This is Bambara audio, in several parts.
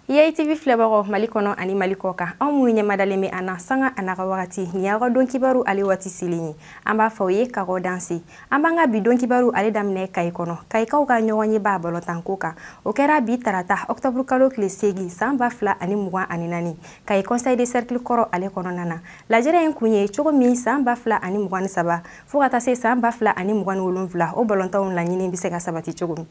IATV filɛbagaw Mali kɔnɔ ani Mali kɔ kan anw minnu ɲɛmadalen bɛ an na sanga a n'a ka wagati ni y'aw ka don kibaru ale waati selen ye an b'a fɔ ye kago danse an b'an ka bi don kibaru ale daminɛ Kayi kɔnɔ Kayikaw ka ɲɔgɔn ye b'a balotan ko kan o kɛra bi tarata octobre kalo tile 8 san 2024 Kayi conseil de cercle kɔrɔ ale kɔnɔna na lajɛrɛ in kun ye cogo min san 2023 fo ka taa se san 2027 o balontanw laɲini bɛ se ka sabati cogo min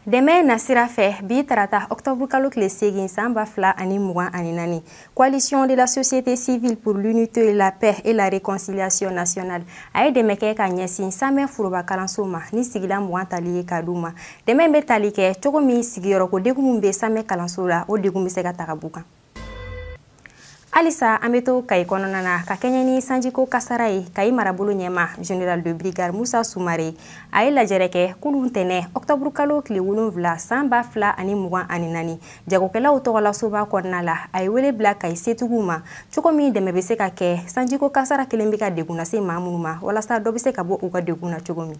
Demain na sira fɛ bi tarata octobre kalo tile 8 san 2024 coalition de la société civile pour l'unité la paix et la réconciliation nationale a ye dɛmɛ kɛ ka ɲɛsin Samɛ Foroba kalanso ma ni sigida 20 tali ye ka d'u ma dɛmɛ bɛ tali kɛ cogo min sigiyɔrɔko degun min bɛ Samɛ kalanso la o degun bɛ se ka taga bu kan Alisa an bɛ to Kayi kɔnɔna na ka kɛɲɛ ni sanjiko kasara ye Kayi marabolo ɲɛma général de brigade Musa Sumare a ye lajɛrɛ kɛ kunun tɛnɛ octobre kalo tile 7 san 2024 jagokɛlaw tɔgɔla soba kɔnɔna la a ye wele bila Kayi setigiw ma cogo min dɛmɛ bɛ se ka kɛ sanjiko kasara kelen bɛ ka degun lase maa minnu ma walasa dɔ bɛ se ka bɔ u ka degun na cogo min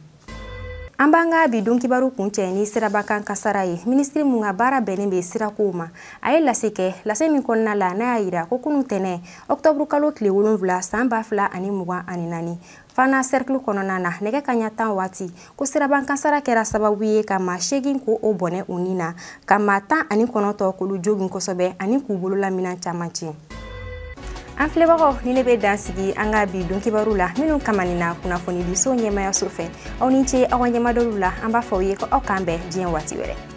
An b'an ka bi don kibaru kuncɛ ni sirabakan kasara ye ministre mun ka baara bɛnnen bɛ sirakow ma a ye lase kɛ lase min kɔnɔna la n'a y'a yira ko kunun tɛnɛ octobre kalo tile 7 san 2024 Fana cercle kɔnɔna na nɛgɛ kaɲa 10 waati ko siraban kasara kɛra sababu ye ka maa 8 ko o bɔnɛ u ni na ka maa 19 k'olu jogin kosɛbɛ ani k'u bolola minan caman tiɲɛ An filɛbagaw ni ne bɛ dan sigi an ka bi don kibaru la minnu kamanina kunnafoni di so ɲɛmayaso fɛ aw ni ce aw ka ɲɛmadɔlu la an b'a fɔ ye ko aw k'an bɛn diɲɛ waati wɛrɛ